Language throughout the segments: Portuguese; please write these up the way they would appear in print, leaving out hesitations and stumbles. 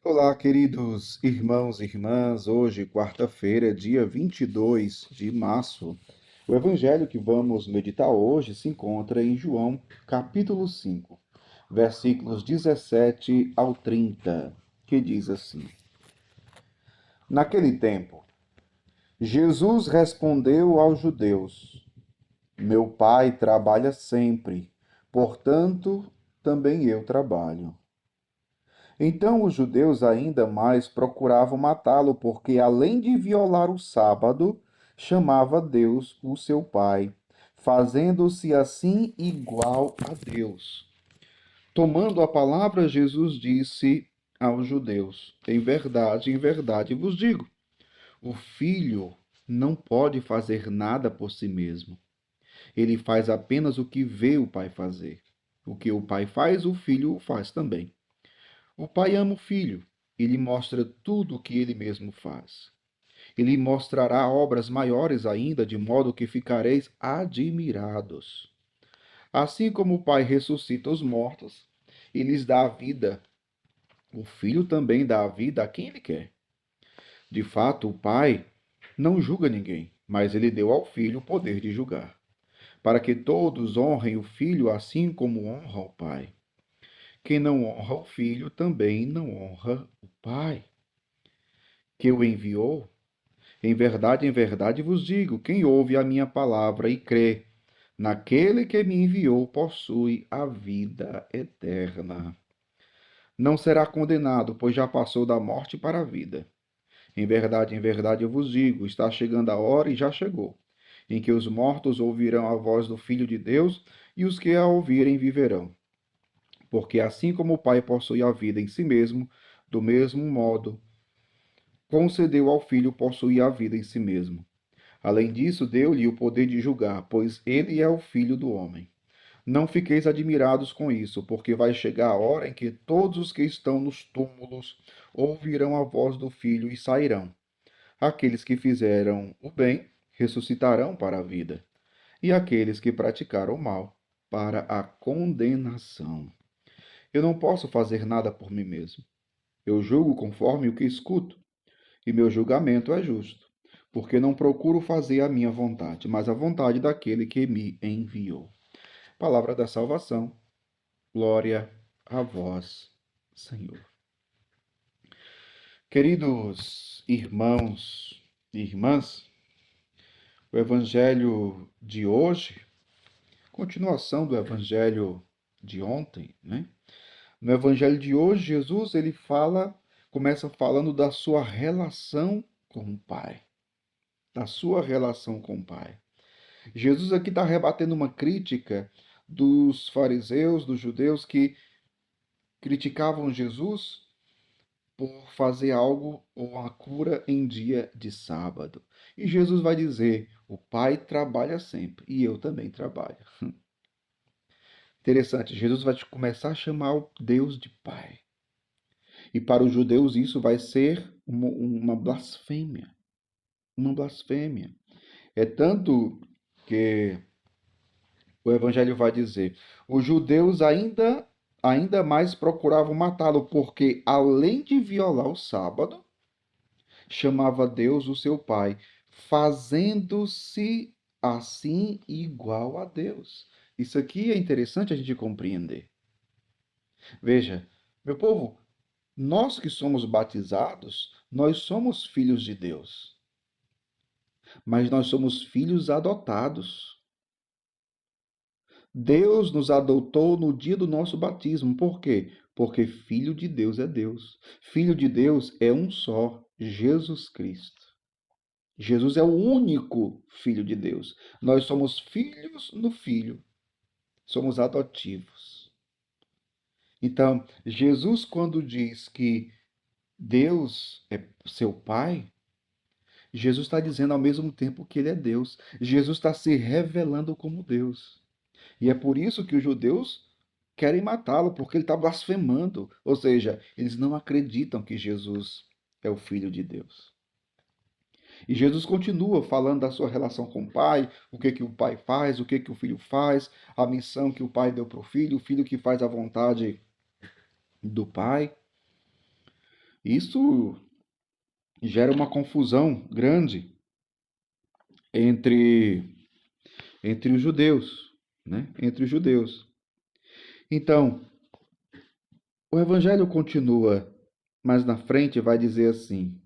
Olá, queridos irmãos e irmãs. Hoje, quarta-feira, dia 22 de março. O evangelho que vamos meditar hoje se encontra em João, capítulo 5, versículos 17 ao 30, que diz assim: Naquele tempo, Jesus respondeu aos judeus: Meu Pai trabalha sempre, portanto, também eu trabalho. Então os judeus ainda mais procuravam matá-lo, porque além de violar o sábado, chamava Deus o seu Pai, fazendo-se assim igual a Deus. Tomando a palavra, Jesus disse aos judeus: em verdade vos digo, o filho não pode fazer nada por si mesmo. Ele faz apenas o que vê o Pai fazer. O que o Pai faz, o filho o faz também. O pai ama o filho e lhe mostra tudo o que ele mesmo faz. Ele mostrará obras maiores ainda, de modo que ficareis admirados. Assim como o pai ressuscita os mortos e lhes dá a vida, o filho também dá a vida a quem ele quer. De fato, o pai não julga ninguém, mas ele deu ao filho o poder de julgar, para que todos honrem o filho assim como honram o pai. Quem não honra o filho também não honra o pai que o enviou. Em verdade vos digo: quem ouve a minha palavra e crê naquele que me enviou possui a vida eterna. Não será condenado, pois já passou da morte para a vida. Em verdade eu vos digo: está chegando a hora e já chegou, em que os mortos ouvirão a voz do Filho de Deus, e os que a ouvirem viverão. Porque assim como o Pai possui a vida em si mesmo, do mesmo modo concedeu ao Filho possuir a vida em si mesmo. Além disso, deu-lhe o poder de julgar, pois ele é o Filho do homem. Não fiqueis admirados com isso, porque vai chegar a hora em que todos os que estão nos túmulos ouvirão a voz do Filho e sairão. Aqueles que fizeram o bem ressuscitarão para a vida, e aqueles que praticaram o mal para a condenação. Eu não posso fazer nada por mim mesmo. Eu julgo conforme o que escuto, e meu julgamento é justo, porque não procuro fazer a minha vontade, mas a vontade daquele que me enviou. Palavra da salvação, glória a vós, Senhor. Queridos irmãos e irmãs, o evangelho de hoje, continuação do evangelho de ontem, né? No evangelho de hoje, Jesus ele começa falando da sua relação com o Pai, da sua relação com o Pai. Jesus aqui está rebatendo uma crítica dos fariseus, dos judeus que criticavam Jesus por fazer algo ou a cura em dia de sábado. E Jesus vai dizer: o Pai trabalha sempre e eu também trabalho. Interessante, Jesus vai começar a chamar o Deus de Pai. E para os judeus isso vai ser uma blasfêmia. Uma blasfêmia. É tanto que o evangelho vai dizer: os judeus ainda mais procuravam matá-lo, porque além de violar o sábado, chamava Deus o seu Pai, fazendo-se assim igual a Deus. Isso aqui é interessante a gente compreender. Veja, meu povo, nós que somos batizados, nós somos filhos de Deus, mas nós somos filhos adotados. Deus nos adotou no dia do nosso batismo. Por quê? Porque Filho de Deus é Deus. Filho de Deus é um só, Jesus Cristo. Jesus é o único Filho de Deus. Nós somos filhos no Filho, somos adotivos. Então, Jesus, quando diz que Deus é seu Pai, Jesus está dizendo ao mesmo tempo que Ele é Deus. Jesus está se revelando como Deus. E é por isso que os judeus querem matá-lo, porque ele está blasfemando. Ou seja, eles não acreditam que Jesus é o Filho de Deus. E Jesus continua falando da sua relação com o Pai, o que o Pai faz, o que o Filho faz, a missão que o Pai deu para o Filho que faz a vontade do Pai. Isso gera uma confusão grande entre, entre os judeus, né? Entre os judeus. Então, o evangelho continua, mais na frente vai dizer assim: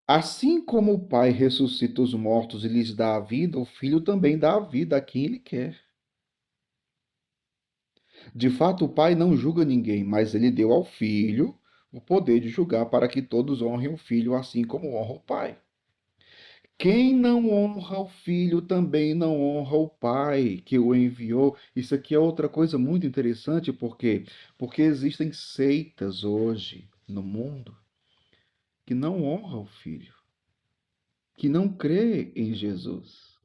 assim como o Pai ressuscita os mortos e lhes dá a vida, o Filho também dá a vida a quem ele quer. De fato, o Pai não julga ninguém, mas ele deu ao Filho o poder de julgar para que todos honrem o Filho assim como honra o Pai. Quem não honra o Filho também não honra o Pai que o enviou. Isso aqui é outra coisa muito interessante, porque existem seitas hoje no mundo que não honram o Filho, que não crê em Jesus,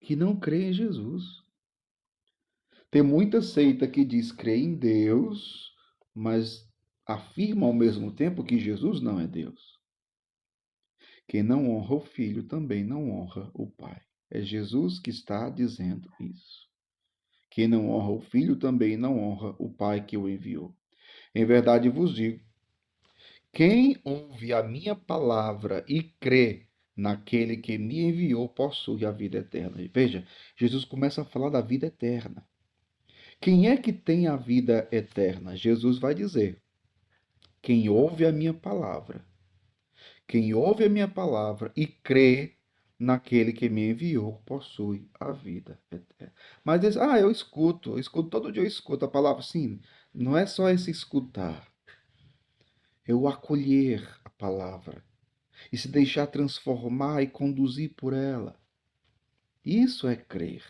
que não crê em Jesus. Tem muita seita que diz crer em Deus, mas afirma ao mesmo tempo que Jesus não é Deus. Quem não honra o Filho também não honra o Pai. É Jesus que está dizendo isso. Quem não honra o Filho também não honra o Pai que o enviou. Em verdade vos digo: quem ouve a minha palavra e crê naquele que me enviou possui a vida eterna. Veja, Jesus começa a falar da vida eterna. Quem é que tem a vida eterna? Jesus vai dizer: quem ouve a minha palavra. Quem ouve a minha palavra e crê naquele que me enviou possui a vida eterna. Mas diz, eu escuto, todo dia eu escuto a palavra. Sim, não é só esse escutar, é o acolher a palavra e se deixar transformar e conduzir por ela. Isso é crer.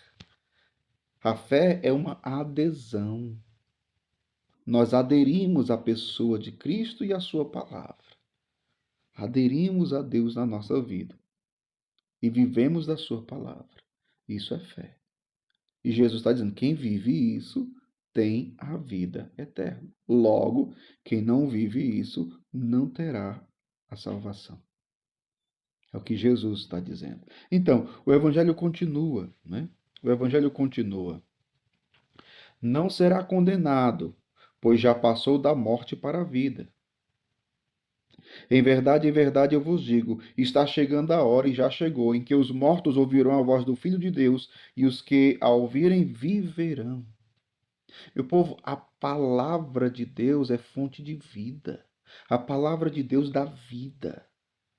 A fé é uma adesão. Nós aderimos à pessoa de Cristo e à sua palavra. Aderimos a Deus na nossa vida e vivemos da sua palavra. Isso é fé. E Jesus está dizendo: quem vive isso tem a vida eterna. Logo, quem não vive isso não terá a salvação. É o que Jesus está dizendo. Então, o evangelho continua, né? O evangelho continua. Não será condenado, pois já passou da morte para a vida. Em verdade eu vos digo, está chegando a hora e já chegou, em que os mortos ouvirão a voz do Filho de Deus, e os que a ouvirem viverão. Meu povo, a palavra de Deus é fonte de vida. A palavra de Deus dá vida.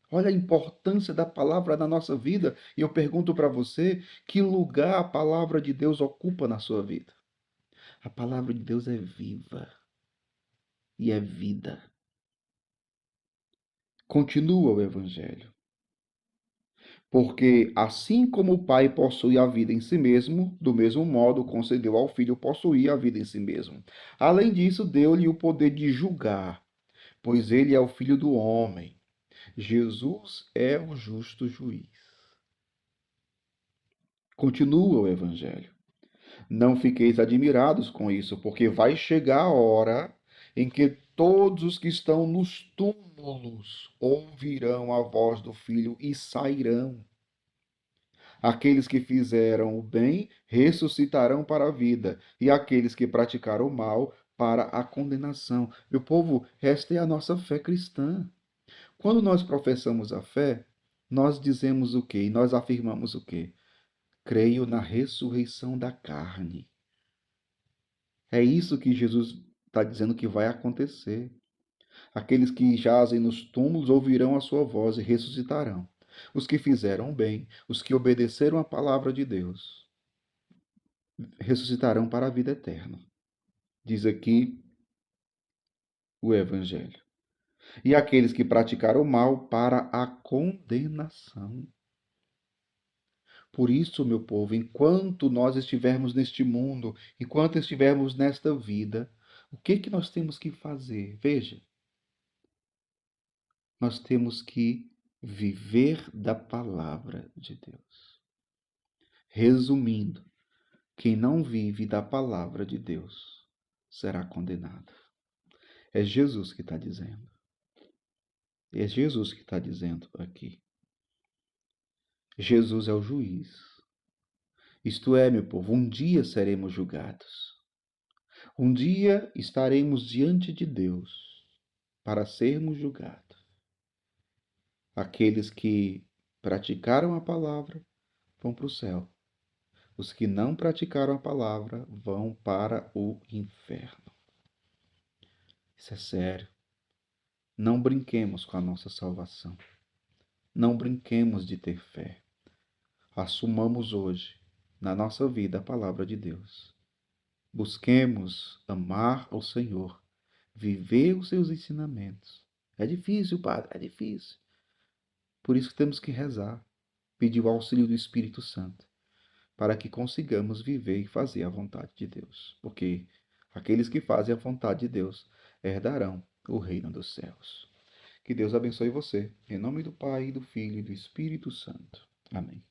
Olha a importância da palavra na nossa vida. E eu pergunto para você, que lugar a palavra de Deus ocupa na sua vida? A palavra de Deus é viva e é vida. Continua o Evangelho. Porque assim como o Pai possui a vida em si mesmo, do mesmo modo concedeu ao Filho possuir a vida em si mesmo. Além disso, deu-lhe o poder de julgar, pois ele é o Filho do homem. Jesus é o justo juiz. Continua o Evangelho. Não fiqueis admirados com isso, porque vai chegar a hora em que todos os que estão nos túmulos ouvirão a voz do Filho e sairão. Aqueles que fizeram o bem ressuscitarão para a vida, e aqueles que praticaram o mal para a condenação. Meu povo, esta é a nossa fé cristã. Quando nós professamos a fé, nós dizemos o quê? E nós afirmamos o quê? Creio na ressurreição da carne. É isso que Jesus está dizendo que vai acontecer. Aqueles que jazem nos túmulos ouvirão a sua voz e ressuscitarão. Os que fizeram bem, os que obedeceram a palavra de Deus, ressuscitarão para a vida eterna. Diz aqui o Evangelho. E aqueles que praticaram o mal para a condenação. Por isso, meu povo, enquanto nós estivermos neste mundo, enquanto estivermos nesta vida, o que nós temos que fazer? Veja, nós temos que viver da palavra de Deus. Resumindo, quem não vive da palavra de Deus será condenado. É Jesus que está dizendo. É Jesus que está dizendo aqui. Jesus é o juiz. Isto é, meu povo, um dia seremos julgados. Um dia estaremos diante de Deus. para sermos julgados. Aqueles que praticaram a palavra vão para o céu. Os que não praticaram a palavra vão para o inferno. Isso é sério. Não brinquemos com a nossa salvação. Não brinquemos de ter fé. Assumamos hoje, na nossa vida, a palavra de Deus. Busquemos amar ao Senhor, viver os seus ensinamentos. É difícil, Padre, é difícil. Por isso que temos que rezar, pedir o auxílio do Espírito Santo, para que consigamos viver e fazer a vontade de Deus. Porque aqueles que fazem a vontade de Deus herdarão o reino dos céus. Que Deus abençoe você. Em nome do Pai, do Filho e do Espírito Santo. Amém.